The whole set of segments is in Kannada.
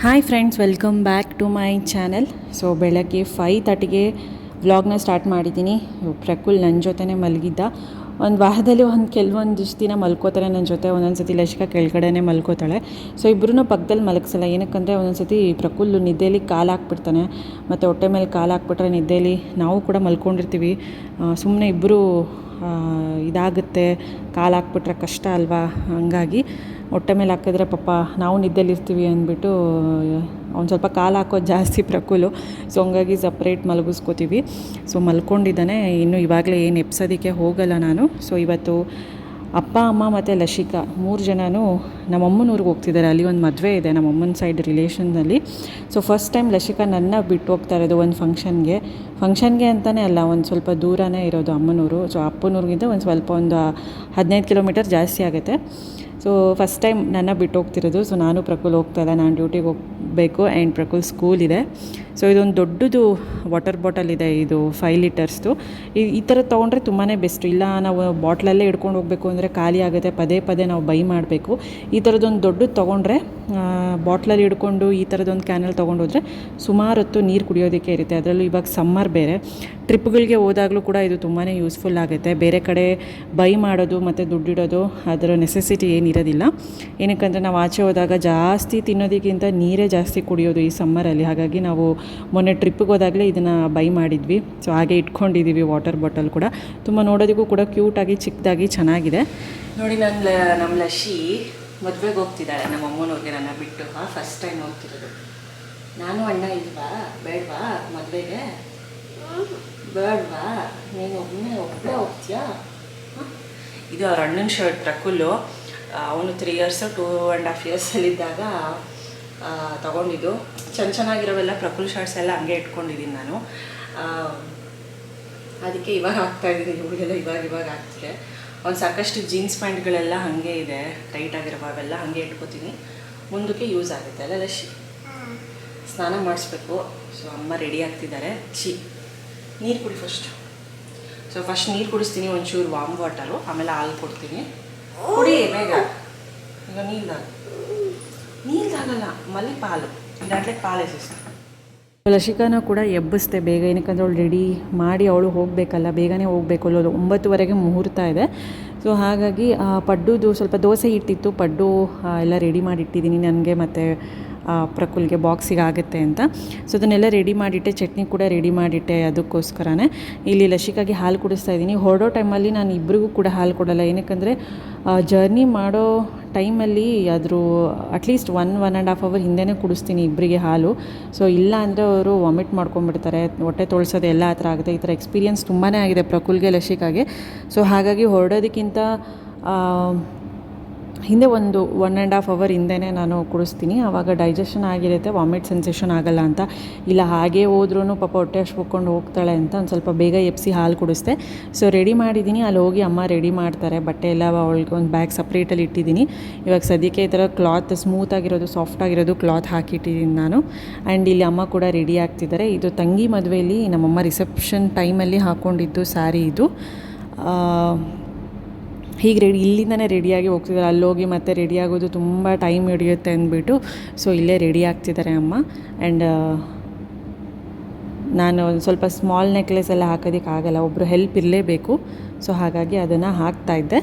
Hi friends, welcome back to my channel. So ಬೆಳಗ್ಗೆ 5:30ಗೆ ವ್ಲಾಗ್ನ ಸ್ಟಾರ್ಟ್ ಮಾಡಿದ್ದೀನಿ. ಪ್ರಕುಲ್ ನನ್ನ ಜೊತೆನೇ ಮಲಗಿದ್ದ. ಒಂದು ವಾರದಲ್ಲಿ ಕೆಲವೊಂದಿಷ್ಟು ದಿನ ಮಲ್ಕೋತಾರೆ ನನ್ನ ಜೊತೆ, ಒಂದೊಂದು ಸತಿ ಲಸಿಕಾ ಕೆಳಗಡೆನೇ ಮಲ್ಕೋತಾಳೆ. ಸೊ ಇಬ್ಬರೂ ಪಕ್ಕದಲ್ಲಿ ಮಲಗಿಸಲ್ಲ. ಏನಕ್ಕಂದರೆ ಒಂದೊಂದು ಸತಿ ಪ್ರಕುಲ್ ನಿದ್ದೆಯಲ್ಲಿ ಕಾಲು ಹಾಕ್ಬಿಡ್ತಾನೆ, ಮತ್ತು ಹೊಟ್ಟೆ ಮೇಲೆ ಕಾಲು ಹಾಕ್ಬಿಟ್ರೆ ನಿದ್ದೆಯಲ್ಲಿ ನಾವು ಕೂಡ ಮಲ್ಕೊಂಡಿರ್ತೀವಿ. ಸುಮ್ಮನೆ ಇಬ್ಬರು ಇದಾಗುತ್ತೆ, ಕಾಲು ಹಾಕ್ಬಿಟ್ರೆ ಕಷ್ಟ ಅಲ್ವಾ. ಹಂಗಾಗಿ ಹೊಟ್ಟೆ ಮೇಲೆ ಹಾಕಿದ್ರೆ ಪಾಪ ನಾವು ನಿದ್ದೆಲಿರ್ತೀವಿ ಅಂದ್ಬಿಟ್ಟು ಒಂದು ಸ್ವಲ್ಪ ಕಾಲು ಹಾಕೋದು ಜಾಸ್ತಿ ಪ್ರಕುಲು. ಸೊ ಹಂಗಾಗಿ ಸಪ್ರೇಟ್ ಮಲಗಿಸ್ಕೋತೀವಿ. ಸೊ ಮಲ್ಕೊಂಡಿದ್ದಾನೆ. ಇನ್ನು ಇವಾಗಲೇ ಏನು ಎಪ್ಸೋದಕ್ಕೆ ಹೋಗಲ್ಲ ನಾನು. ಸೊ ಇವತ್ತು ಅಪ್ಪ, ಅಮ್ಮ ಮತ್ತು ಲಸಿಕಾ 3 ಜನನೂ ನಮ್ಮಮ್ಮನ ಊರಿಗೆ ಹೋಗ್ತಿದ್ದಾರೆ. ಅಲ್ಲಿ ಒಂದು ಮದುವೆ ಇದೆ ನಮ್ಮಮ್ಮನ ಸೈಡ್ ರಿಲೇಷನ್ನಲ್ಲಿ. ಸೊ ಫಸ್ಟ್ ಟೈಮ್ ಲಸಿಕಾ ನನ್ನ ಬಿಟ್ಟು ಹೋಗ್ತಾ ಇರೋದು ಒಂದು ಫಂಕ್ಷನ್ಗೆ ಅಂತಲೇ ಅಲ್ಲ, ಒಂದು ಸ್ವಲ್ಪ ದೂರನೇ ಇರೋದು ಅಮ್ಮನೂರು. ಸೊ ಅಪ್ಪನೂರಿಗಿಂತ ಒಂದು ಸ್ವಲ್ಪ 15 ಕಿಲೋಮೀಟರ್ ಜಾಸ್ತಿ ಆಗುತ್ತೆ. ಸೊ ಫಸ್ಟ್ ಟೈಮ್ ನನ್ನ ಬಿಟ್ಟು ಹೋಗ್ತಿರೋದು. ಸೊ ನಾನು ಪ್ರಕುಲ್ ಹೋಗ್ತಾಯಿಲ್ಲ, ನಾನು ಡ್ಯೂಟಿಗೆ ಹೋಗಬೇಕು ಆ್ಯಂಡ್ ಪ್ರಕುಲ್ ಸ್ಕೂಲ್ ಇದೆ. ಸೊ ಇದೊಂದು ದೊಡ್ಡದು ವಾಟರ್ ಬಾಟಲ್ ಇದೆ, ಇದು 5 ಲೀಟರ್ಸ್ದು. ಈ ಥರದ್ದು ತೊಗೊಂಡ್ರೆ ತುಂಬಾ ಬೆಸ್ಟು. ಇಲ್ಲ ನಾವು ಬಾಟ್ಲಲ್ಲೇ ಹಿಡ್ಕೊಂಡು ಹೋಗಬೇಕು ಅಂದರೆ ಖಾಲಿ ಆಗುತ್ತೆ, ಪದೇ ಪದೇ ನಾವು ಬೈ ಮಾಡಬೇಕು. ಈ ಥರದ್ದೊಂದು ದೊಡ್ಡದು ತೊಗೊಂಡ್ರೆ ಬಾಟ್ಲಲ್ಲಿ ಹಿಡ್ಕೊಂಡು ಈ ಥರದ್ದೊಂದು ಕ್ಯಾನಲ್ಲಿ ತೊಗೊಂಡೋದ್ರೆ ಸುಮಾರು ಹೊತ್ತು ನೀರು ಕುಡಿಯೋದಕ್ಕೆ ಇರುತ್ತೆ. ಅದರಲ್ಲೂ ಇವಾಗ ಸಮ್ಮರ್ ಬೇರೆ, ಟ್ರಿಪ್ಗಳಿಗೆ ಹೋದಾಗಲೂ ಕೂಡ ಇದು ತುಂಬಾ ಯೂಸ್ಫುಲ್ ಆಗುತ್ತೆ. ಬೇರೆ ಕಡೆ ಬೈ ಮಾಡೋದು ಮತ್ತು ದುಡ್ಡಿಡೋದು ಅದರ ನೆಸೆಸಿಟಿ ಏನಿರೋದಿಲ್ಲ. ಏನಕ್ಕಂದರೆ ನಾವು ಆಚೆ ಹೋದಾಗ ಜಾಸ್ತಿ ತಿನ್ನೋದಕ್ಕಿಂತ ನೀರೇ ಜಾಸ್ತಿ ಕುಡಿಯೋದು ಈ ಸಮ್ಮರಲ್ಲಿ. ಹಾಗಾಗಿ ನಾವು ಮೊನ್ನೆ ಟ್ರಿಪ್ಪಿಗೆ ಹೋದಾಗಲೇ ಇದನ್ನು ಬೈ ಮಾಡಿದ್ವಿ. ಸೊ ಹಾಗೆ ಇಟ್ಕೊಂಡಿದ್ದೀವಿ ವಾಟರ್ ಬಾಟಲ್ ಕೂಡ. ತುಂಬ ನೋಡೋದಕ್ಕೂ ಕೂಡ ಕ್ಯೂಟಾಗಿ ಚಿಕ್ಕದಾಗಿ ಚೆನ್ನಾಗಿದೆ. ನೋಡಿ, ನಮ್ಮ ಲಶಿ ಮದುವೆಗೆ ಹೋಗ್ತಿದ್ದಾಳೆ ನಮ್ಮ ಅಮ್ಮನವ್ರಿಗೆ ನನ್ನ ಬಿಟ್ಟು. ಫಸ್ಟ್ ಟೈಮ್ ಹೋಗ್ತಿರೋದು. ನಾನು ಅಣ್ಣ ಇಲ್ವಾ, ಬೇಡವಾ ಮದುವೆಗೆ? ಬೇಡವಾ? ನೀನು ಒಬ್ಬಳೇ ಹೋಗ್ತೀಯಾ? ಇದು ಅವ್ರ ಅಣ್ಣನ ಶರ್ಟ್ ಪ್ರಕುಲ್ಲು. ಅವನು 3 ಇಯರ್ಸ್ 2.5 ಇಯರ್ಸಲ್ಲಿದ್ದಾಗ ತೊಗೊಂಡಿದ್ದು. ಚೆನ್ನಾಗಿರೋವೆಲ್ಲ ಪ್ರಕುಲ್ ಶರ್ಟ್ಸ್ ಎಲ್ಲ ಹಂಗೆ ಇಟ್ಕೊಂಡಿದ್ದೀನಿ ನಾನು. ಅದಕ್ಕೆ ಇವಾಗ ಹಾಕ್ತಾಯಿದ್ದೀನಿ. ಇವಾಗೆಲ್ಲ ಇವಾಗ ಆಗ್ತಿದೆ. ಒಂದು ಸಾಕಷ್ಟು ಜೀನ್ಸ್ ಪ್ಯಾಂಟ್ಗಳೆಲ್ಲ ಹಾಗೆ ಇದೆ, ಟೈಟ್ ಆಗಿರೋವೆಲ್ಲ ಹಾಗೆ ಇಟ್ಕೋತೀನಿ. ಮುಂದಕ್ಕೆ ಯೂಸ್ ಆಗುತ್ತೆ ಅಲ್ಲ ಲಶಿ? ಸ್ನಾನ ಮಾಡಿಸ್ಬೇಕು. ಸೊ ಅಮ್ಮ ರೆಡಿ ಆಗ್ತಿದ್ದಾರೆ. ನೀರು ಕುಡಿ ಫಸ್ಟ್. ಸೊ ಫಸ್ಟ್ ನೀರು ಕುಡಿಸ್ತೀನಿ, ಒಂಚೂರು ವಾಮ್ ವಾಟರು, ಆಮೇಲೆ ಹಾಲು ಕೊಡ್ತೀನಿ. ಕುಡಿ ಬೇಗ. ಈಗ ನೀಲ್ದಾಗಲ್ಲ, ಮಲ್ಲಿ ಪಾಲು ಇದಾಗಲೇ ಪಾಲು ಎಸಿಸ್ತು. ಲಸಿಕಾನ ಕೂಡ ಎಬ್ಬಿಸ್ದೆ ಬೇಗ. ಏನಕ್ಕಂದ್ರೆ ಅವಳು ರೆಡಿ ಮಾಡಿ ಅವಳು ಹೋಗಬೇಕಲ್ಲ, ಬೇಗನೆ ಹೋಗಬೇಕು. 9:00ವರೆಗೆ ಮುಹೂರ್ತ ಇದೆ. ಸೊ ಹಾಗಾಗಿ ಪಡ್ಡುದು ಸ್ವಲ್ಪ ದೋಸೆ ಇಟ್ಟಿತ್ತು, ಪಡ್ಡು ಎಲ್ಲ ರೆಡಿ ಮಾಡಿ ಇಟ್ಟಿದ್ದೀನಿ ನನಗೆ ಮತ್ತು ಪ್ರಕುಲ್ಗೆ ಬಾಕ್ಸಿಗೆ ಆಗುತ್ತೆ ಅಂತ. ಸೊ ಅದನ್ನೆಲ್ಲ ರೆಡಿ ಮಾಡಿಟ್ಟೆ. ಚಟ್ನಿ ಕೂಡ ರೆಡಿ ಮಾಡಿಟ್ಟೆ. ಅದಕ್ಕೋಸ್ಕರನೇ ಇಲ್ಲಿ ಲಸಿಕಾಗೆ ಹಾಲು ಕುಡಿಸ್ತಾ ಇದ್ದೀನಿ. ಹೊರಡೋ ಟೈಮಲ್ಲಿ ನಾನು ಇಬ್ಬರಿಗೂ ಕೂಡ ಹಾಲು ಕೊಡೋಲ್ಲ. ಏನಕ್ಕಂದರೆ ಜರ್ನಿ ಮಾಡೋ ಟೈಮಲ್ಲಿ ಆದರೂ ಅಟ್ಲೀಸ್ಟ್ 1.5 ಅವರ್ ಹಿಂದೆನೇ ಕುಡಿಸ್ತೀನಿ ಇಬ್ಬರಿಗೆ ಹಾಲು. ಸೊ ಇಲ್ಲ ಅಂದರೆ ಅವರು ವಾಮಿಟ್ ಮಾಡ್ಕೊಂಡ್ಬಿಡ್ತಾರೆ, ಹೊಟ್ಟೆ ತೊಳ್ಸೋದು ಎಲ್ಲ ಆ ಥರ ಆಗುತ್ತೆ. ಈ ಥರ ಎಕ್ಸ್ಪೀರಿಯನ್ಸ್ ತುಂಬಾ ಆಗಿದೆ ಪ್ರಕುಲ್ಗೆ, ಲಸಿಕಾಗೆ. ಸೊ ಹಾಗಾಗಿ ಹೊರಡೋದಕ್ಕಿಂತ ಹಿಂದೆ 1.5 ಅವರ್ ಹಿಂದೆನೇ ನಾನು ಕುಡಿಸ್ತೀನಿ. ಆವಾಗ ಡೈಜೆಷನ್ ಆಗಿರುತ್ತೆ, ವಾಮಿಟ್ ಸೆನ್ಸೇಷನ್ ಆಗೋಲ್ಲ ಅಂತ. ಇಲ್ಲ ಹಾಗೇ ಹೋದ್ರೂ ಪಾಪ ಹೊಟ್ಟೆ ಹಸ್ಕೊಂಡು ಹೋಗ್ತಾಳೆ ಅಂತ ಒಂದು ಸ್ವಲ್ಪ ಬೇಗ ಎಪ್ಸಿ ಹಾಲು ಕುಡಿಸ್ದೆ. ಸೊ ರೆಡಿ ಮಾಡಿದ್ದೀನಿ. ಅಲ್ಲಿ ಹೋಗಿ ಅಮ್ಮ ರೆಡಿ ಮಾಡ್ತಾರೆ. ಬಟ್ಟೆ ಎಲ್ಲ ಅವಳಿಗೆ ಒಂದು ಬ್ಯಾಗ್ ಸಪ್ರೇಟಲ್ಲಿ ಇಟ್ಟಿದ್ದೀನಿ. ಇವಾಗ ಸದ್ಯಕ್ಕೆ ಈ ಥರ ಕ್ಲಾತ್ ಸ್ಮೂತಾಗಿರೋದು, ಸಾಫ್ಟಾಗಿರೋದು ಕ್ಲಾತ್ ಹಾಕಿಟ್ಟಿದ್ದೀನಿ ನಾನು. ಆ್ಯಂಡ್ ಇಲ್ಲಿ ಅಮ್ಮ ಕೂಡ ರೆಡಿ ಆಗ್ತಿದ್ದಾರೆ. ಇದು ತಂಗಿ ಮದುವೆಯಲ್ಲಿ ನಮ್ಮಮ್ಮ ರಿಸೆಪ್ಷನ್ ಟೈಮಲ್ಲಿ ಹಾಕ್ಕೊಂಡಿದ್ದು ಸ್ಯಾರಿ ಇದು. ಹೀಗೆ ಇಲ್ಲಿಂದನೇ ರೆಡಿಯಾಗಿ ಹೋಗ್ತಿದ್ದಾರೆ. ಅಲ್ಲೋಗಿ ಮತ್ತೆ ರೆಡಿ ಆಗೋದು ತುಂಬ ಟೈಮ್ ಹಿಡಿಯುತ್ತೆ ಅಂದ್ಬಿಟ್ಟು ಸೊ ಇಲ್ಲೇ ರೆಡಿ ಆಗ್ತಿದ್ದಾರೆ ಅಮ್ಮ. ಆ್ಯಂಡ್ ನಾನು ಒಂದು ಸ್ವಲ್ಪ ಸ್ಮಾಲ್ ನೆಕ್ಲೆಸ್ ಎಲ್ಲ ಹಾಕೋದಕ್ಕಾಗಲ್ಲ, ಒಬ್ಬರು ಹೆಲ್ಪ್ ಇರಲೇಬೇಕು. ಸೊ ಹಾಗಾಗಿ ಅದನ್ನು ಹಾಕ್ತಾಯಿದ್ದೆ.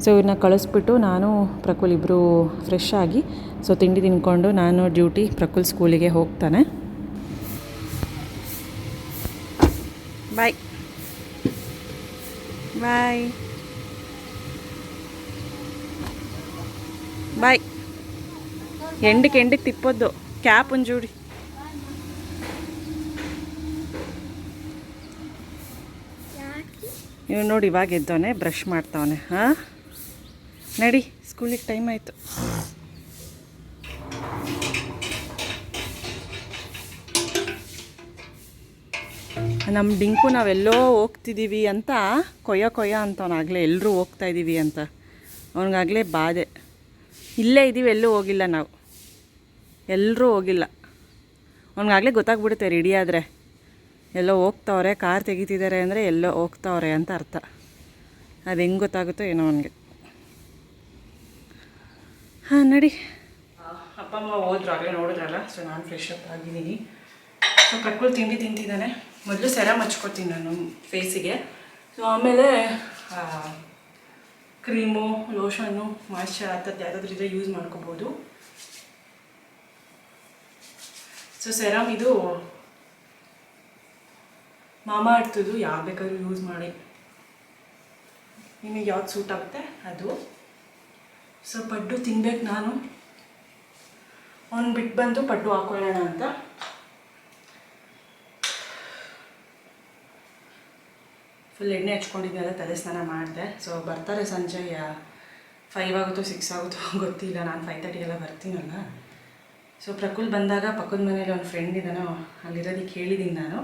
ಸೊ ಇವ್ರನ್ನ ಕಳಿಸ್ಬಿಟ್ಟು ನಾನು ಪ್ರಕುಲ್ ಇಬ್ಬರು ಫ್ರೆಶ್ ಆಗಿ ಸೊ ತಿಂಡಿ ತಿನ್ಕೊಂಡು ನಾನು ಡ್ಯೂಟಿ, ಪ್ರಕುಲ್ ಸ್ಕೂಲಿಗೆ ಹೋಗ್ತಾನೆ. ಬಾಯ್ ಬಾಯ್ ಬಾಯ್. ಎಂಡಕ್ಕೆ ತಿಪ್ಪೊದ್ದು ಕ್ಯಾಪ್ ಒಂಚೂಡಿ. ಇವ್ ನೋಡಿ ಇವಾಗ ಎದ್ದವನೆ, ಬ್ರಷ್ ಮಾಡ್ತಾವನೆ. ಹಾಂ ನಡಿ, ಸ್ಕೂಲಿಗೆ ಟೈಮ್ ಆಯಿತು. ನಮ್ಮ ಡಿಂಕು ನಾವೆಲ್ಲೋ ಹೋಗ್ತಿದ್ದೀವಿ ಅಂತ ಕೊಯ್ಯ ಅಂತವನಾಗಲೇ ಎಲ್ಲರೂ ಹೋಗ್ತಾಯಿದ್ದೀವಿ ಅಂತ. ಅವನಿಗಾಗಲೇ ಬಾಧೆ. ಇಲ್ಲೇ ಇದ್ದೀವಿ, ಎಲ್ಲೂ ಹೋಗಿಲ್ಲ ನಾವು, ಎಲ್ಲರೂ ಹೋಗಿಲ್ಲ. ಅವ್ನಿಗಾಗಲೇ ಗೊತ್ತಾಗ್ಬಿಡುತ್ತೆ ರೆಡಿ ಆದರೆ ಎಲ್ಲೋ ಹೋಗ್ತಾವ್ರೆ, ಕಾರ್ ತೆಗಿತಿದ್ದಾರೆ ಅಂದರೆ ಎಲ್ಲೋ ಹೋಗ್ತಾವ್ರೆ ಅಂತ ಅರ್ಥ. ಅದು ಹೆಂಗೆ ಗೊತ್ತಾಗುತ್ತೋ ಏನೋ ಅವನಿಗೆ. ಹಾಂ ನಡಿ. ಅಪ್ಪ ಅಮ್ಮ ಹೋದ್ರು ಆಗಲೇ ನೋಡಿದ್ರಲ್ಲ. ಸೊ ನಾನು ಫ್ರೆಶ್ ಅಪ್ ಆಗಿದ್ದೀನಿ. ಸೊ ಪ್ರಕೃತಿ ತಿಂಡಿ ತಿಂತಿದ್ದಾನೆ. ಮೊದಲು ಸೆರಮ್ ಹಚ್ಕೊತೀನಿ ನಾನು ಫೇಸಿಗೆ. ಸೊ ಆಮೇಲೆ ಕ್ರೀಮು, ಲೋಷನ್ನು, ಮಾಯ್ಶ್ಚರ್ ಆ ಥರದ್ದು ಯಾವುದಾದ್ರೂ ಇದ್ರೆ ಯೂಸ್ ಮಾಡ್ಕೋಬೋದು. ಸೊ ಸೆರಮ್ ಇದು ಮಾಮಾ ಅರ್ಥದ್ದು, ಯಾವ ಬೇಕಾದ್ರೂ ಯೂಸ್ ಮಾಡಿ, ನಿಮಗೆ ಯಾವ್ದು ಸೂಟ್ ಆಗುತ್ತೆ ಅದು. ಸೊ ಪಡ್ಡು ತಿನ್ಬೇಕು ನಾನು. ಅವ್ನು ಬಿಟ್ಟು ಬಂದು ಪಡ್ಡು ಹಾಕೊಳ್ಳೋಣ ಅಂತ. ಫುಲ್ ಎಣ್ಣೆ ಹಚ್ಕೊಂಡಿದ್ದೆಲ್ಲ ತಲೆ ಸ್ನಾನ ಮಾಡಿದೆ. ಸೊ ಬರ್ತಾರೆ ಸಂಜೆ 5 ಆಗುತ್ತೋ 6 ಆಗುತ್ತೋ ಗೊತ್ತಿಲ್ಲ. ನಾನು 5:30 ಬರ್ತೀನಲ್ಲ. ಸೊ ಪ್ರಕುಲ್ ಬಂದಾಗ ಪಕ್ಕದ ಮನೇಲಿ ಒಂದು ಫ್ರೆಂಡ್ ಇದ್ದಾನೋ ಅಲ್ಲಿರೋದಕ್ಕೆ ಹೇಳಿದ್ದೀನಿ ನಾನು.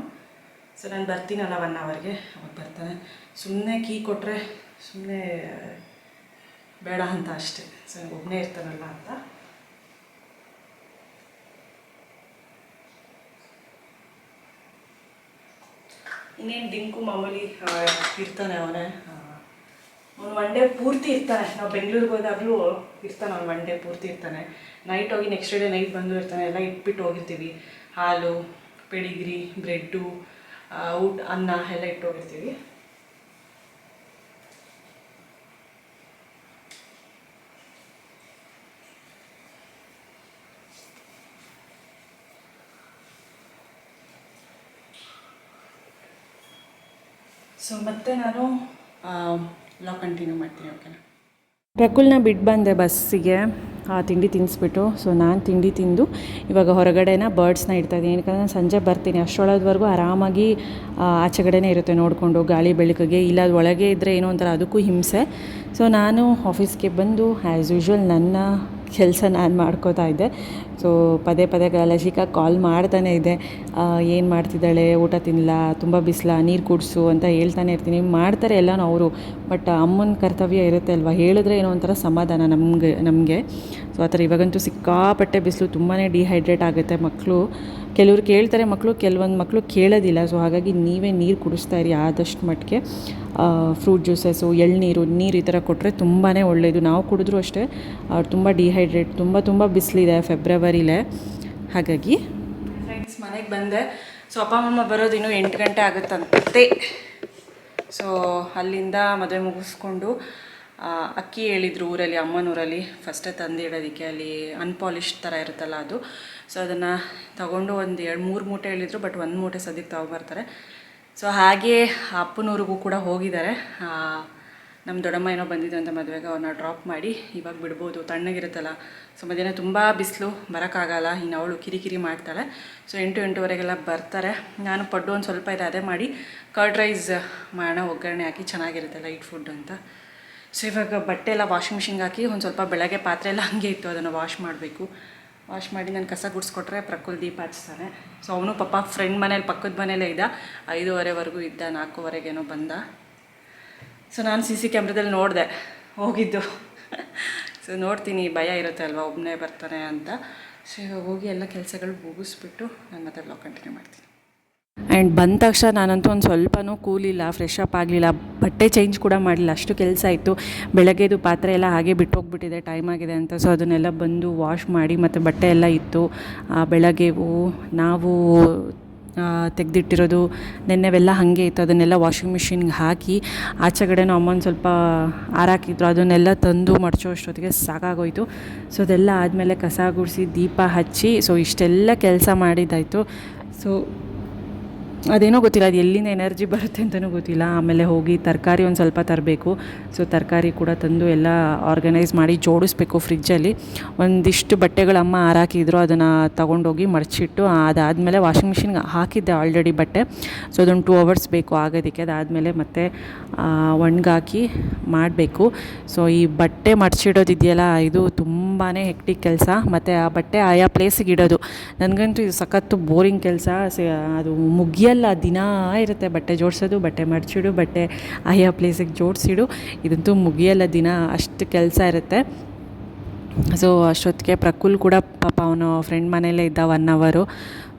ಸೊ ನಾನು ಬರ್ತೀನಲ್ಲ 1 ಅವರ್ಗೆ, ಅವಾಗ ಬರ್ತಾನೆ. ಸುಮ್ಮನೆ ಕೀ ಕೊಟ್ಟರೆ ಸುಮ್ಮನೆ ಬೇಡ ಅಂತ ಅಷ್ಟೇ. ಸೊ ಒಬ್ಬನೇ ಇರ್ತಾನಲ್ಲ ಅಂತ. ಇನ್ನೇನು ಡಿಂಕು ಮಾಮೂಲಿ ಇರ್ತಾನೆ. ಅವನು 1 ಡೇ ಪೂರ್ತಿ ಇರ್ತಾನೆ. ನಾವು ಬೆಂಗಳೂರಿಗೆ ಹೋದಾಗಲೂ ಇರ್ತಾನೆ. ಅವ್ನು 1 ಡೇ ಪೂರ್ತಿ ಇರ್ತಾನೆ. ನೈಟ್ ಹೋಗಿ ನೆಕ್ಸ್ಟ್ ಡೇ ನೈಟ್ ಬಂದು ಇರ್ತಾನೆ. ಎಲ್ಲ ಇಟ್ಬಿಟ್ಟು ಹೋಗಿರ್ತೀವಿ. ಹಾಲು, ಪೆಡಿಗ್ರಿ, ಬ್ರೆಡ್ಡು, ಊಟ, ಅನ್ನ ಎಲ್ಲ ಇಟ್ಟು ಹೋಗಿರ್ತೀವಿ. ಸೊ ಮತ್ತೆ ನಾನು ಲಾಗ್ ಕಂಟಿನ್ಯೂ ಮಾಡ್ತೀನಿ. ಓಕೆನಾ. ಪ್ರಕುಲ್ನ ಬಿಟ್ಟು ಬಂದೆ ಬಸ್ಸಿಗೆ ತಿಂಡಿ ತಿನ್ನಿಸ್ಬಿಟ್ಟು. ಸೊ ನಾನು ತಿಂಡಿ ತಿಂದು ಇವಾಗ ಹೊರಗಡೆನ ಬರ್ಡ್ಸ್ನ ಇಡ್ತಾಯಿದ್ದೀನಿ. ಏನಕ್ಕೆ ನಾನು ಸಂಜೆ ಬರ್ತೀನಿ, ಅಷ್ಟರೊಳವರೆಗೂ ಆರಾಮಾಗಿ ಆಚೆಗಡೆನೇ ಇರುತ್ತೆ ನೋಡಿಕೊಂಡು ಗಾಳಿ ಬೆಳಕಿಗೆ. ಇಲ್ಲ ಅದು ಒಳಗೆ ಇದ್ದರೆ ಏನೋ ಒಂಥರ ಅದಕ್ಕೂ ಹಿಂಸೆ. ಸೊ ನಾನು ಆಫೀಸ್ಗೆ ಬಂದು ಆ್ಯಸ್ ಯೂಶ್ವಲ್ ನನ್ನ ಕೆಲಸ ನಾನು ಮಾಡ್ಕೋತಾ ಇದ್ದೆ. ಸೊ ಪದೇ ಪದೇ ಲಸಿಕಾ ಕಾಲ್ ಮಾಡ್ತಾನೆ ಇದೆ, ಏನು ಮಾಡ್ತಿದ್ದಾಳೆ, ಊಟ ತಿನ್ನಲ್ಲ, ತುಂಬ ಬಿಸಿಲ, ನೀರು ಕುಡಿಸು ಅಂತ ಹೇಳ್ತಾನೆ ಇರ್ತೀನಿ. ಮಾಡ್ತಾರೆ ಎಲ್ಲನೂ ಅವರು. ಬಟ್ ಅಮ್ಮನ ಕರ್ತವ್ಯ ಇರುತ್ತೆ ಅಲ್ವಾ, ಹೇಳಿದ್ರೆ ಏನೋ ಒಂಥರ ಸಮಾಧಾನ ನಮಗೆ. ಸೊ ಆ ಥರ ಇವಾಗಂತೂ ಸಿಕ್ಕಾಪಟ್ಟೆ ಬಿಸಿಲು, ತುಂಬಾ ಡಿಹೈಡ್ರೇಟ್ ಆಗುತ್ತೆ ಮಕ್ಕಳು. ಕೆಲವ್ರು ಕೇಳ್ತಾರೆ ಮಕ್ಕಳು, ಕೆಲವೊಂದು ಮಕ್ಕಳು ಕೇಳೋದಿಲ್ಲ. ಸೊ ಹಾಗಾಗಿ ನೀವೇ ನೀರು ಕುಡಿಸ್ತಾ ಇರಿ ಆದಷ್ಟು ಮಟ್ಟಿಗೆ. ಫ್ರೂಟ್ ಜ್ಯೂಸಸ್ಸು, ಎಳ್ನೀರು, ನೀರು ಈ ಥರ ಕೊಟ್ಟರೆ ತುಂಬಾ ಒಳ್ಳೆಯದು. ನಾವು ಕುಡಿದ್ರೂ ಅಷ್ಟೇ ತುಂಬ ಡಿಹೈಡ್ರೇಟ್, ತುಂಬ ಬಿಸಿಲಿದೆ ಫೆಬ್ರವರಿಲೇ. ಹಾಗಾಗಿ ಫ್ರೆಂಡ್ಸ್ ಮನೆಗೆ ಬಂದೆ. ಸೊ ಅಪ್ಪ ಅಮ್ಮ ಬರೋದು ಇನ್ನೂ 8 ಗಂಟೆ ಆಗುತ್ತಂತೆ. ಸೊ ಅಲ್ಲಿಂದ ಮದುವೆ ಮುಗಿಸ್ಕೊಂಡು ಅಕ್ಕಿ ಹೇಳಿದ್ರು ಊರಲ್ಲಿ, ಅಮ್ಮನೂರಲ್ಲಿ ಫಸ್ಟೇ ತಂದಿಡೋದಕ್ಕೆ. ಅಲ್ಲಿ ಅನ್ಪಾಲಿಶ್ಡ್ ಥರ ಇರುತ್ತಲ್ಲ ಅದು. ಸೊ ಅದನ್ನು ತಗೊಂಡು ಒಂದು 2-3 ಮೂಟೆ ಹೇಳಿದ್ರು. ಬಟ್ 1 ಮೂಟೆ ಸದ್ಯಕ್ಕೆ ತಗೊಬರ್ತಾರೆ. ಸೊ ಹಾಗೆ ಅಪ್ಪನೂರಿಗೂ ಕೂಡ ಹೋಗಿದ್ದಾರೆ. ನಮ್ಮ ದೊಡ್ಡಮ್ಮ ಏನೋ ಬಂದಿದ್ದು ಅಂತ ಮದುವೆಗೆ, ಅವ್ರನ್ನ ಡ್ರಾಪ್ ಮಾಡಿ ಇವಾಗ ಬಿಡ್ಬೋದು, ತಣ್ಣಗಿರುತ್ತಲ್ಲ. ಸೊ ಮಧ್ಯಾಹ್ನ ತುಂಬ ಬಿಸಿಲು, ಬರೋಕ್ಕಾಗಲ್ಲ. ಇನ್ನು ಅವಳು ಕಿರಿಕಿರಿ ಮಾಡ್ತಾಳೆ. ಸೊ 8-8:30 ಬರ್ತಾರೆ. ನಾನು ಪಡ್ಡು ಒಂದು ಸ್ವಲ್ಪ ಇದೆ, ಅದೇ ಮಾಡಿ ಕರ್ಡ್ ರೈಸ್ ಮಾಡೋಣ, ಒಗ್ಗರಣೆ ಹಾಕಿ ಚೆನ್ನಾಗಿರುತ್ತೆ, ಲೈಟ್ ಫುಡ್ ಅಂತ. ಸೊ ಇವಾಗ ಬಟ್ಟೆ ಎಲ್ಲ ವಾಷಿಂಗ್ ಮಿಷಿನ್ಗೆ ಹಾಕಿ ಒಂದು ಸ್ವಲ್ಪ ಬೆಳಗ್ಗೆ ಪಾತ್ರೆ ಎಲ್ಲ ಹಾಗೆ ಇತ್ತು, ಅದನ್ನು ವಾಶ್ ಮಾಡಬೇಕು. ವಾಶ್ ಮಾಡಿ ನಾನು ಕಸ ಗುಡಿಸ್ಕೊಟ್ರೆ ಪ್ರಕುಲ್ ದೀಪ ಹಚ್ತಾನೆ. ಸೊ ಅವನು ಪಾಪ ಫ್ರೆಂಡ್ ಮನೇಲಿ, ಪಕ್ಕದ ಮನೇಲೇ ಇದ್ದ. 5:15ವರೆಗೂ ಇದ್ದ, 4:15ಗೇನೋ ಬಂದ. ಸೊ ನಾನು CC ಕ್ಯಾಮ್ರಾದಲ್ಲಿ ನೋಡಿದೆ ಹೋಗಿದ್ದು. ಸೊ ನೋಡ್ತೀನಿ, ಭಯ ಇರುತ್ತೆ ಅಲ್ವಾ ಒಬ್ಬನೇ ಬರ್ತಾನೆ ಅಂತ. ಸೊ ಇವಾಗ ಹೋಗಿ ಎಲ್ಲ ಕೆಲಸಗಳು ಮುಗಿಸ್ಬಿಟ್ಟು ನಾನು ಮತ್ತೆ ಬ್ಲಾಗ್ ಕಂಟಿನ್ಯೂ ಮಾಡ್ತೀನಿ. ಆ್ಯಂಡ್ ಬಂದ ತಕ್ಷಣ ನಾನಂತೂ ಒಂದು ಸ್ವಲ್ಪನೂ ಕೂಲಿಲ್ಲ, ಫ್ರೆಶ್ ಅಪ್ ಆಗಲಿಲ್ಲ, ಬಟ್ಟೆ ಚೇಂಜ್ ಕೂಡ ಮಾಡಲಿಲ್ಲ. ಅಷ್ಟು ಕೆಲಸ ಇತ್ತು. ಬೆಳಗ್ಗೆದು ಪಾತ್ರೆ ಎಲ್ಲ ಹಾಗೆ ಬಿಟ್ಟೋಗ್ಬಿಟ್ಟಿದೆ, ಟೈಮ್ ಆಗಿದೆ ಅಂತ. ಸೊ ಅದನ್ನೆಲ್ಲ ಬಂದು ವಾಶ್ ಮಾಡಿ, ಮತ್ತು ಬಟ್ಟೆ ಎಲ್ಲ ಇತ್ತು ಬೆಳಗ್ಗೆವು ನಾವು ತೆಗೆದಿಟ್ಟಿರೋದು ನೆನ್ನೆವೆಲ್ಲ ಹಾಗೆ ಇತ್ತು. ಅದನ್ನೆಲ್ಲ ವಾಷಿಂಗ್ ಮಿಷಿನ್ಗೆ ಹಾಕಿ, ಆಚೆಗಡೆನೂ ಅಮ್ಮನ ಸ್ವಲ್ಪ ಆರಾಕಿದ್ರು, ಅದನ್ನೆಲ್ಲ ತಂದು ಮಡಚೋ ಅಷ್ಟೊತ್ತಿಗೆ ಸಾಕಾಗೋಯಿತು. ಸೊ ಅದೆಲ್ಲ ಆದಮೇಲೆ ಕಸ ಗುಡಿಸಿ ದೀಪ ಹಚ್ಚಿ, ಸೊ ಇಷ್ಟೆಲ್ಲ ಕೆಲಸ ಮಾಡಿದ್ದಾಯಿತು. ಸೊ ಅದೇನೋ ಗೊತ್ತಿಲ್ಲ, ಅದು ಎಲ್ಲಿಂದ ಎನರ್ಜಿ ಬರುತ್ತೆ ಅಂತಲೂ ಗೊತ್ತಿಲ್ಲ. ಆಮೇಲೆ ಹೋಗಿ ತರಕಾರಿ ಒಂದು ಸ್ವಲ್ಪ ತರಬೇಕು. ಸೊ ತರಕಾರಿ ಕೂಡ ತಂದು ಎಲ್ಲ ಆರ್ಗನೈಸ್ ಮಾಡಿ ಜೋಡಿಸ್ಬೇಕು ಫ್ರಿಜ್ಜಲ್ಲಿ. ಒಂದಿಷ್ಟು ಬಟ್ಟೆಗಳು ಅಮ್ಮ ಹಾರಾಕಿದ್ರು, ಅದನ್ನು ತೊಗೊಂಡೋಗಿ ಮಡಚಿಟ್ಟು, ಅದಾದಮೇಲೆ ವಾಷಿಂಗ್ ಮಿಷಿನ್ಗೆ ಹಾಕಿದ್ದೆ ಆಲ್ರೆಡಿ ಬಟ್ಟೆ. ಸೊ ಅದೊಂದು 2 ಅವರ್ಸ್ ಬೇಕು ಆಗೋದಕ್ಕೆ. ಅದಾದಮೇಲೆ ಮತ್ತೆ ಒಣಗಾಕಿ ಮಾಡಬೇಕು. ಸೊ ಈ ಬಟ್ಟೆ ಮಡಚಿಡೋದಿದೆಯಲ್ಲ, ಇದು ತುಂಬಾ ಹೆಕ್ಟಿಕ್ ಕೆಲಸ. ಮತ್ತು ಆ ಬಟ್ಟೆ ಆಯಾ ಪ್ಲೇಸಿಗೆ ಇಡೋದು ನನಗಂತೂ ಇದು ಸಖತ್ತು ಬೋರಿಂಗ್ ಕೆಲಸ. ಅದು ಮುಗಿಯಲ್ಲ, ದಿನ ಇರುತ್ತೆ ಬಟ್ಟೆ ಜೋಡಿಸೋದು, ಬಟ್ಟೆ ಮಡಚಿಡು, ಬಟ್ಟೆ ಆಯಾ ಪ್ಲೇಸಿಗೆ ಜೋಡಿಸಿಡು. ಇದಂತೂ ಮುಗಿಯಲ್ಲ ದಿನ, ಅಷ್ಟು ಕೆಲಸ ಇರುತ್ತೆ. ಸೊ ಅಷ್ಟೊತ್ತಿಗೆ ಪ್ರಕುಲ್ ಕೂಡ ಪಾಪ ಅವನು ಫ್ರೆಂಡ್ ಮನೆಯಲ್ಲೇ ಇದ್ದ 1 ಅವರು.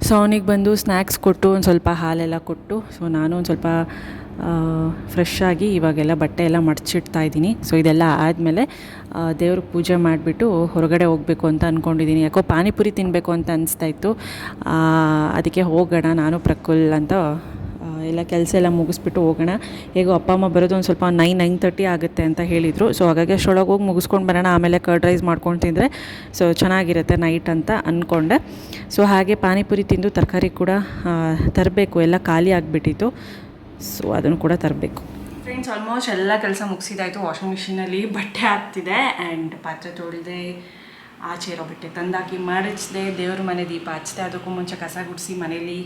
ಸೊ ಅವನಿಗೆ ಬಂದು ಸ್ನ್ಯಾಕ್ಸ್ ಕೊಟ್ಟು, ಒಂದು ಸ್ವಲ್ಪ ಹಾಲೆಲ್ಲ ಕೊಟ್ಟು, ಸೊ ನಾನು ಒಂದು ಸ್ವಲ್ಪ ಫ್ರೆಶ್ ಆಗಿ ಇವಾಗೆಲ್ಲ ಬಟ್ಟೆ ಎಲ್ಲ ಮಡಚಿಡ್ತಾ ಇದ್ದೀನಿ. ಸೊ ಇದೆಲ್ಲ ಆದಮೇಲೆ ದೇವ್ರಿಗೆ ಪೂಜೆ ಮಾಡಿಬಿಟ್ಟು ಹೊರಗಡೆ ಹೋಗಬೇಕು ಅಂತ ಅಂದ್ಕೊಂಡಿದ್ದೀನಿ. ಯಾಕೋ ಪಾನಿಪುರಿ ತಿನ್ನಬೇಕು ಅಂತ ಅನಿಸ್ತಾಯಿತ್ತು. ಅದಕ್ಕೆ ಹೋಗೋಣ ನಾನು ಪ್ರಕುಲ್ ಅಂತ ಎಲ್ಲ ಕೆಲಸ ಎಲ್ಲ ಮುಗಿಸ್ಬಿಟ್ಟು ಹೋಗೋಣ. ಹೇಗೋ ಅಪ್ಪ ಅಮ್ಮ ಬರೋದು ಒಂದು ಸ್ವಲ್ಪ 9:30 ಆಗುತ್ತೆ ಅಂತ ಹೇಳಿದರು. ಸೊ ಹಾಗಾಗಿ ಅಷ್ಟರೊಳಗೆ ಹೋಗಿ ಮುಗಿಸ್ಕೊಂಡು ಬರೋಣ, ಆಮೇಲೆ ಕರ್ಡ್ ರೈಸ್ ಮಾಡ್ಕೊಂಡು ತಿಂದರೆ ಸೊ ಚೆನ್ನಾಗಿರುತ್ತೆ ನೈಟ್ ಅಂತ ಅಂದ್ಕೊಂಡೆ. ಸೊ ಹಾಗೆ ಪಾನಿಪುರಿ ತಿಂದು ತರಕಾರಿ ಕೂಡ ತರಬೇಕು, ಎಲ್ಲ ಖಾಲಿ ಆಗಿಬಿಟ್ಟಿತ್ತು. ಸೊ ಅದನ್ನು ಕೂಡ ತರಬೇಕು. ಫ್ರೆಂಡ್ಸ್, ಆಲ್ಮೋಸ್ಟ್ ಎಲ್ಲ ಕೆಲಸ ಮುಗಿಸಿದಾಯಿತು. ವಾಷಿಂಗ್ ಮಿಷಿನಲ್ಲಿ ಬಟ್ಟೆ ಹಾಕ್ತಿದೆ ಆ್ಯಂಡ್ ಪಾತ್ರೆ ತೊಳೆದೆ, ಆಚೆ ಇರೋ ಬಟ್ಟೆ ತಂದಾಕಿ ಮಡಚಿದೆ, ದೇವ್ರ ಮನೆ ದೀಪ ಹಚ್ಚಿದೆ, ಅದಕ್ಕೂ ಮುಂಚೆ ಕಸ ಗುಡಿಸಿ ಮನೇಲಿ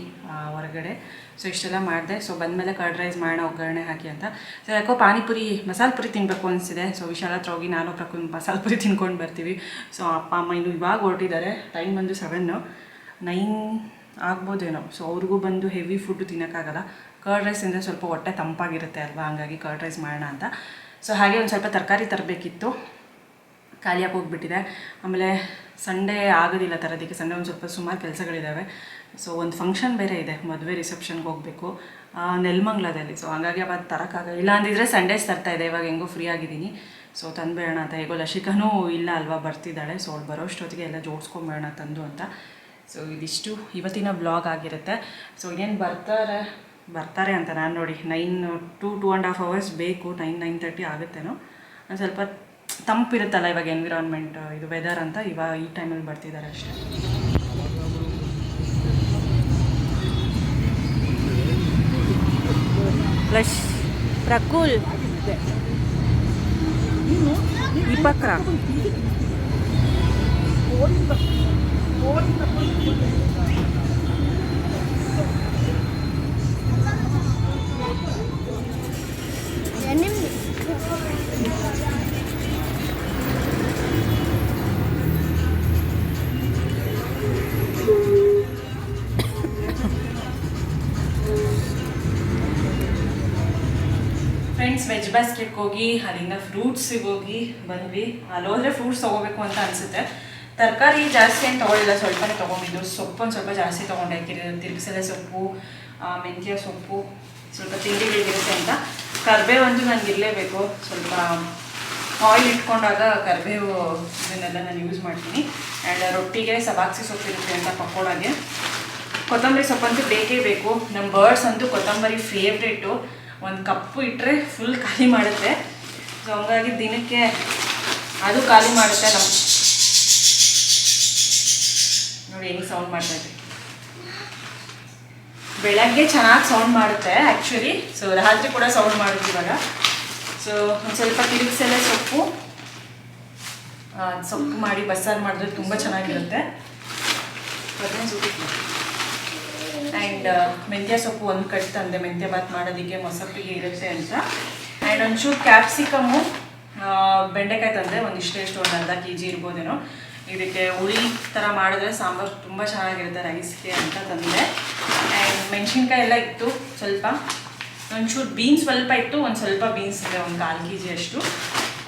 ಹೊರಗಡೆ. ಸೊ ಇಷ್ಟೆಲ್ಲ ಮಾಡಿದೆ. ಸೊ ಬಂದಮೇಲೆ ಕರ್ಡ್ ರೈಸ್ ಮಾಡೋಣ ಒಗ್ಗರಣೆ ಹಾಕಿ ಅಂತ. ಸೊ ಯಾಕೋ ಪಾನಿಪುರಿ ಮಸಾಲೆ ಪುರಿ ತಿನ್ನಬೇಕು ಅನಿಸಿದೆ. ಸೊ ವಿಶಾಲ ಹತ್ರ ಹೋಗಿ ನಾನು ಪ್ರಕೃತಿ ಮಸಾಲೆ ಪುರಿ ತಿನ್ಕೊಂಡು ಬರ್ತೀವಿ. ಸೊ ಅಪ್ಪ ಅಮ್ಮ ಇನ್ನೂ ಇವಾಗ ಹೊರಟಿದ್ದಾರೆ. ಟೈಮ್ ಬಂದು 9 ಆಗ್ಬೋದೇನೋ. ಸೊ ಅವ್ರಿಗೂ ಬಂದು ಹೆವಿ ಫುಡ್ಡು ತಿನ್ನೋಕ್ಕಾಗಲ್ಲ. ಕರ್ಡ್ ರೈಸ್ ಅಂದರೆ ಸ್ವಲ್ಪ ಹೊಟ್ಟೆ ತಂಪಾಗಿರುತ್ತೆ ಅಲ್ವಾ, ಹಂಗಾಗಿ ಕರ್ಡ್ ರೈಸ್ ಮಾಡೋಣ ಅಂತ. ಸೊ ಹಾಗೆ ಒಂದು ಸ್ವಲ್ಪ ತರಕಾರಿ ತರಬೇಕಿತ್ತು, ಖಾಲಿಯಾಗಿ ಹೋಗ್ಬಿಟ್ಟಿದೆ. ಆಮೇಲೆ ಸಂಡೇ ಆಗೋದಿಲ್ಲ ತರೋದಕ್ಕೆ. ಸಂಡೇ ಒಂದು ಸ್ವಲ್ಪ ಸುಮಾರು ಕೆಲಸಗಳಿದ್ದಾವೆ. ಸೊ ಒಂದು ಫಂಕ್ಷನ್ ಬೇರೆ ಇದೆ, ಮದುವೆ ರಿಸೆಪ್ಷನ್ಗೆ ಹೋಗಬೇಕು ನೆಲಮಂಗ್ಲದಲ್ಲಿ. ಸೊ ಹಾಗಾಗಿ ಅವತ್ತು ತರೋಕ್ಕಾಗಲ್ಲ. ಇಲ್ಲ ಅಂದಿದ್ರೆ ಸಂಡೇಸ್ ತರ್ತಾಯಿದೆ. ಇವಾಗ ಹೆಂಗೋ ಫ್ರೀ ಆಗಿದ್ದೀನಿ. ಸೊ ತಂದುಬೇಡ ಅಂತ. ಹೇಗೋ ಲಶಿಕಾನೂ ಇಲ್ಲ ಅಲ್ವಾ, ಬರ್ತಿದ್ದಾಳೆ. ಸೊ ಅವ್ಳು ಬರೋಷ್ಟೊತ್ತಿಗೆ ಎಲ್ಲ ಜೋಡಿಸ್ಕೊಂಬೇಡ ತಂದು ಅಂತ. ಸೊ ಇದಿಷ್ಟು ಇವತ್ತಿನ ವ್ಲಾಗ್ ಆಗಿರುತ್ತೆ. ಸೊ ಇನ್ನೇನು ಬರ್ತಾರೆ ಅಂತ ನಾನು ನೋಡಿ 2.5 hours ಬೇಕು. 9:30 ಆಗುತ್ತೇನೋ. ಒಂದು ಸ್ವಲ್ಪ ತಂಪಿರುತ್ತಲ್ಲ ಇವಾಗ ಎನ್ವಿರಾನ್ಮೆಂಟ್, ಇದು ವೆದರ್ ಅಂತ ಇವಾಗ ಈ ಟೈಮಲ್ಲಿ ಬರ್ತಿದ್ದಾರೆ ಅಷ್ಟೇ. ಪ್ಲಸ್ ಪ್ರಕುಲ್ ದೀಪಕ್ರ ಫ್ರೆಂಡ್ಸ್, ವೆಜ್ ಬಾಸ್ಕೆಟ್ಗೆ ಹೋಗಿ ಅಲ್ಲಿಂದ ಫ್ರೂಟ್ಸಿಗೆ ಹೋಗಿ ಬಂದ್ವಿ. ಅಲ್ಲಿ ಹೋದರೆ ಫ್ರೂಟ್ಸ್ ತೊಗೋಬೇಕು ಅಂತ ಅನಿಸುತ್ತೆ. ತರಕಾರಿ ಜಾಸ್ತಿ ಏನು ತೊಗೊಳ್ಳಿಲ್ಲ, ಸ್ವಲ್ಪನೇ ತೊಗೊಂಡಿದ್ದು. ಸೊಪ್ಪು ಒಂದು ಸ್ವಲ್ಪ ಜಾಸ್ತಿ ತೊಗೊಂಡೆ. ತಿರುಗಿಸಲೆ ಸೊಪ್ಪು, ಮೆಂತ್ಯ ಸೊಪ್ಪು, ಸ್ವಲ್ಪ ತಿಂಡಿಗಳಿರುತ್ತೆ ಅಂತ. ಕರಿಬೇವು ಅಂತೂ ನನಗೆ ಇರಲೇಬೇಕು. ಸ್ವಲ್ಪ ಆಯಿಲ್ ಇಟ್ಕೊಂಡಾಗ ಕರಿಬೇವು ಇದನ್ನೆಲ್ಲ ನಾನು ಯೂಸ್ ಮಾಡ್ತೀನಿ. ಆ್ಯಂಡ್ ರೊಟ್ಟಿಗೆ ಸಬಾಕ್ಸಿ ಸೊಪ್ಪಿರುತ್ತೆ ಅಂತ ಪಕೋಡಾಗೆ. ಕೊತ್ತಂಬರಿ ಸೊಪ್ಪಂತೂ ಬೇಕೇ ಬೇಕು. ನಮ್ಮ ಬರ್ಡ್ಸ್ ಅಂತೂ ಕೊತ್ತಂಬರಿ ಫೇವ್ರೇಟು. ಒಂದು ಕಪ್ಪು ಇಟ್ಟರೆ ಫುಲ್ ಖಾಲಿ ಮಾಡುತ್ತೆ. ಸೊ ಹಂಗಾಗಿ ದಿನಕ್ಕೆ ಅದು ಖಾಲಿ ಮಾಡುತ್ತೆ. ನೋಡಿ ಹೆಂಗೆ ಸೌಂಡ್ ಮಾಡ್ತಾಯಿದೆ. ಬೆಳಗ್ಗೆ ಚೆನ್ನಾಗಿ ಸೌಂಡ್ ಮಾಡುತ್ತೆ ಆ್ಯಕ್ಚುಲಿ. ಸೊ ರಾತ್ರಿ ಕೂಡ ಸೌಂಡ್ ಮಾಡುತ್ತೆ ಇವಾಗ. ಸೊ ಒಂದು ಸ್ವಲ್ಪ ತಿರುಗಿಸೆಲೆ ಸೊಪ್ಪು ಮಾಡಿ ಬಸ್ಸಾರು ಮಾಡಿದ್ರೆ ತುಂಬ ಚೆನ್ನಾಗಿರುತ್ತೆ. ಆ್ಯಂಡ್ ಮೆಂತ್ಯ ಸೊಪ್ಪು ಒಂದು ಕಟ್ ತಂದೆ, ಮೆಂತ್ಯ ಬಾತ್ ಮಾಡೋದಕ್ಕೆ ಮೊಸಪ್ಪಿಗೆ ಇರುತ್ತೆ ಅಂತ. ಆ್ಯಂಡ್ ಒಂಚೂರು ಕ್ಯಾಪ್ಸಿಕಮ್ಮು, ಬೆಂಡೆಕಾಯಿ ತಂದೆ. ಒಂದಿಷ್ಟು ಒಂದು ಅರ್ಧ kg ಇರ್ಬೋದೇನೋ. ಇದಕ್ಕೆ ಹುಳಿ ಥರ ಮಾಡಿದ್ರೆ ಸಾಂಬಾರು ತುಂಬ ಚೆನ್ನಾಗಿರುತ್ತೆ ರೈಸ್ಗೆ ಅಂತ ತಂದೆ. ಆ್ಯಂಡ್ ಮೆಣಸಿನ್ಕಾಯಿ ಎಲ್ಲ ಇತ್ತು ಸ್ವಲ್ಪ. ಒಂಚೂರು ಬೀನ್ಸ್ ಸ್ವಲ್ಪ ಇತ್ತು, ಒಂದು ಸ್ವಲ್ಪ ಬೀನ್ಸ್ ಇದೆ, ಒಂದು 1/4 kg ಅಷ್ಟು.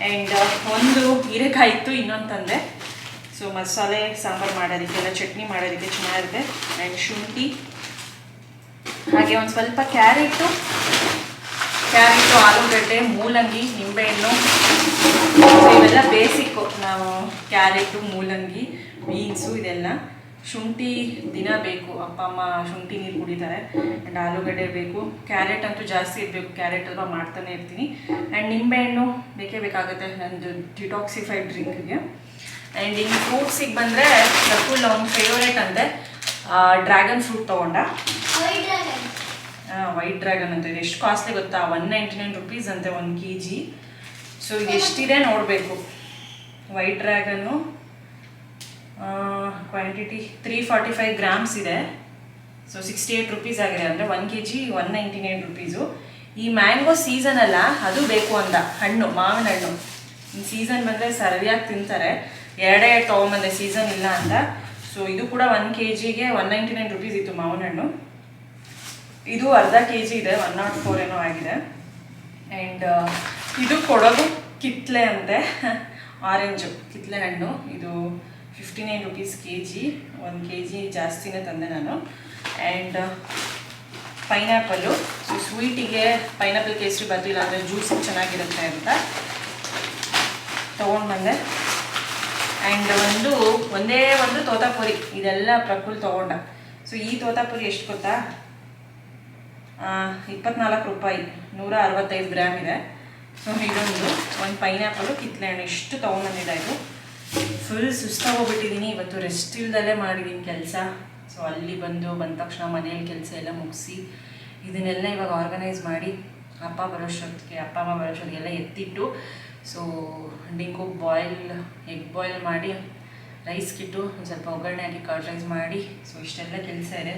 ಆ್ಯಂಡ್ ಒಂದು ಹೀರೆಕಾಯಿ ಇತ್ತು, ಇನ್ನೊಂದು ತಂದೆ. ಸೊ ಮಸಾಲೆ ಸಾಂಬಾರು ಮಾಡೋದಕ್ಕೆ, ಎಲ್ಲ ಚಟ್ನಿ ಮಾಡೋದಕ್ಕೆ ಚೆನ್ನಾಗಿರುತ್ತೆ. ಆ್ಯಂಡ್ ಶುಂಠಿ, ಹಾಗೆ ಒಂದು ಸ್ವಲ್ಪ ಕ್ಯಾರೆಟು, ಆಲೂಗಡ್ಡೆ, ಮೂಲಂಗಿ, ನಿಂಬೆಹಣ್ಣು. ಇವೆಲ್ಲ ಬೇಸಿಕ್ಕು. ನಾವು ಕ್ಯಾರೆಟು, ಮೂಲಂಗಿ, ಬೀನ್ಸು ಇದೆಲ್ಲ. ಶುಂಠಿ ದಿನ ಬೇಕು. ಅಪ್ಪ ಅಮ್ಮ ಶುಂಠಿ ನೀರು ಕುಡಿತಾರೆ. ಆ್ಯಂಡ್ ಆಲೂಗಡ್ಡೆ ಬೇಕು. ಕ್ಯಾರೆಟ್ ಅಂತೂ ಜಾಸ್ತಿ ಇರಬೇಕು. ಕ್ಯಾರೆಟ್ ಅಲ್ವಾ ಮಾಡ್ತಾನೆ ಇರ್ತೀನಿ. ಆ್ಯಂಡ್ ನಿಂಬೆಹಣ್ಣು ಬೇಕೇ ಬೇಕಾಗುತ್ತೆ ನಂದು ಡಿಟಾಕ್ಸಿಫೈಡ್ ಡ್ರಿಂಕ್ಗೆ. ಆ್ಯಂಡ್ ಇನ್ನು ಫ್ರೂಟ್ಸಿಗೆ ಬಂದರೆ ಫುಲ್ ಅವ್ನ ಫೇವ್ರೇಟ್ ಅಂತೆ ಡ್ರ್ಯಾಗನ್ ಫ್ರೂಟ್ ತೊಗೊಂಡ. ವೈಟ್ ಡ್ರ್ಯಾಗನ್ ಅಂತ. ಇದು ಎಷ್ಟು ಕಾಸ್ಟ್ಲಿ ಗೊತ್ತಾ? 199 rupees ಅಂತೆ 1 kg. ಸೊ ಇದು ಎಷ್ಟಿದೆ ನೋಡಬೇಕು. ವೈಟ್ ಡ್ರ್ಯಾಗನ್ನು ಕ್ವಾಂಟಿಟಿ 345 grams ಇದೆ. ಸೊ 68 rupees ಆಗಿದೆ. ಅಂದರೆ 1 kg 199 rupees. ಈ ಮ್ಯಾಂಗೋ ಸೀಸನ್ ಅಲ್ಲ, ಅದು ಬೇಕು ಅಂದ. ಹಣ್ಣು, ಮಾವಿನ ಹಣ್ಣು ಈ ಸೀಸನ್ ಬಂದರೆ ಸರಿಯಾಗಿ ತಿಂತಾರೆ. ಎರಡೇ ತೊಗೊಂಬಂದೆ, ಸೀಸನ್ ಇಲ್ಲ ಅಂತ. ಸೊ ಇದು ಕೂಡ 1 kgಗೆ 199 rupees ಇತ್ತು ಮಾವಿನ ಹಣ್ಣು. ಇದು ಅರ್ಧ kg ಇದೆ, 104 ಏನೋ ಆಗಿದೆ. ಆ್ಯಂಡ್ ಇದು ಕೊಡೋದು ಕಿತ್ಲೆ ಅಂತೆ, ಆರೆಂಜು ಕಿತ್ಲೆ ಹಣ್ಣು. ಇದು 59 rupees kg. 1 kg ಜಾಸ್ತಿನೇ ತಂದೆ ನಾನು. And pineapple. ಸ್ವೀಟಿಗೆ pineapple kesari bath ಇಲ್ಲಾಂದರೆ ಜ್ಯೂಸ್ ಚೆನ್ನಾಗಿರುತ್ತೆ ಅಂತ ತೊಗೊಂಡು ಬಂದೆ. ಆ್ಯಂಡ್ ಒಂದೇ ಒಂದು ತೋತಾಪುರಿ, ಇದೆಲ್ಲ ಪ್ರಕುಲ್ ತೊಗೊಂಡ. ಸೊ ಈ ತೋತಾಪುರಿ ಎಷ್ಟು ಗೊತ್ತಾ, 24 ರೂಪಾಯಿ, 165 ಗ್ರಾಮ್ ಇದೆ. ಸೊ ಒಂದು ಪೈನಾಪಲು, ಕಿತ್ತಳೆ ಹಣ್ಣು ಇಷ್ಟು ತೊಗೊಂಬಂದಿದ್ದ. ಇದು ಫುಲ್ ಸುಸ್ತಾಗೋಗ್ಬಿಟ್ಟಿದ್ದೀನಿ ಇವತ್ತು, ರೆಸ್ಟ್ ಇಲ್ದಲ್ಲೇ ಮಾಡಿದ್ದೀನಿ ಕೆಲಸ. ಸೊ ಅಲ್ಲಿ ಬಂದ ತಕ್ಷಣ ಮನೆಯಲ್ಲಿ ಕೆಲಸ ಎಲ್ಲ ಮುಗಿಸಿ ಇದನ್ನೆಲ್ಲ ಇವಾಗ ಆರ್ಗನೈಸ್ ಮಾಡಿ ಅಪ್ಪ ಅಮ್ಮ ಬರೋಷ್ಟೊತ್ತಿಗೆಲ್ಲ ಎತ್ತಿಟ್ಟು, ಸೊ ಡಿಂಕು ಎಗ್ ಬಾಯ್ಲ್ ಮಾಡಿ ರೈಸ್ಗಿಟ್ಟು ಒಂದು ಸ್ವಲ್ಪ ಒಗ್ಗರಣೆ ಹಾಕಿ ಕರ್ಡ್ ರೈಸ್ ಮಾಡಿ, ಸೊ ಇಷ್ಟೆಲ್ಲ ಕೆಲಸ ಇದೆ.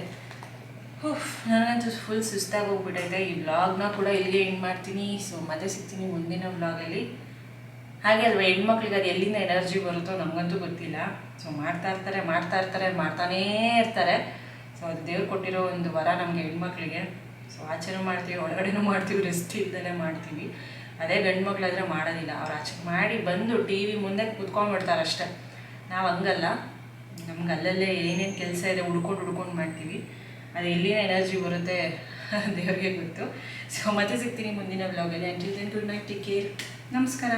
ನಾನಂತೂ ಫುಲ್ ಸುಸ್ತಾಗಿ ಹೋಗ್ಬಿಟ್ಟೈತೆ. ಈ ವ್ಲಾಗ್ನ ಕೂಡ ಇಲ್ಲಿಗೆ ಎಂಡ್ ಮಾಡ್ತೀನಿ. ಸೊ ಮತ್ತೆ ಸಿಗ್ತೀನಿ ಮುಂದಿನ ವ್ಲಾಗಲ್ಲಿ. ಹಾಗೆ ಅಲ್ವಾ, ಹೆಣ್ಮಕ್ಳಿಗೆ ಅದು ಎಲ್ಲಿಂದ ಎನರ್ಜಿ ಬರುತ್ತೋ ನಮಗಂತೂ ಗೊತ್ತಿಲ್ಲ. ಸೊ ಮಾಡ್ತಾನೇ ಇರ್ತಾರೆ. ಸೊ ಅದು ದೇವ್ರು ಕೊಟ್ಟಿರೋ ಒಂದು ವರ ನಮಗೆ ಹೆಣ್ಮಕ್ಳಿಗೆ. ಸೊ ಆಚರಣೆ ಮಾಡ್ತೀವಿ, ಒಳಗಡೆನೂ ಮಾಡ್ತೀವಿ, ರೆಸ್ಟ್ ಇಲ್ದಲೇ ಮಾಡ್ತೀವಿ. ಅದೇ ಗಂಡು ಮಕ್ಳಾದರೆ ಮಾಡೋದಿಲ್ಲ. ಅವ್ರು ಆಚೆ ಮಾಡಿ ಬಂದು ಟಿ ವಿ ಮುಂದೆ ಕುತ್ಕೊಂಡ್ಬಿಡ್ತಾರೆ ಅಷ್ಟೇ. ನಾವು ಹಂಗಲ್ಲ, ನಮ್ಗೆ ಅಲ್ಲಲ್ಲೇ ಏನೇನು ಕೆಲಸ ಇದೆ ಹುಡ್ಕೊಂಡು ಮಾಡ್ತೀವಿ. ಅದು ಎಲ್ಲಿನ ಎನರ್ಜಿ ಬರುತ್ತೆ ದೇವ್ರಿಗೆ ಗೊತ್ತು. ಸೊ ಮತ್ತೆ ಸಿಗ್ತೀನಿ ಮುಂದಿನ ವ್ಲಾಗಲ್ಲಿ. Until then good night, take care, ನಮಸ್ಕಾರ.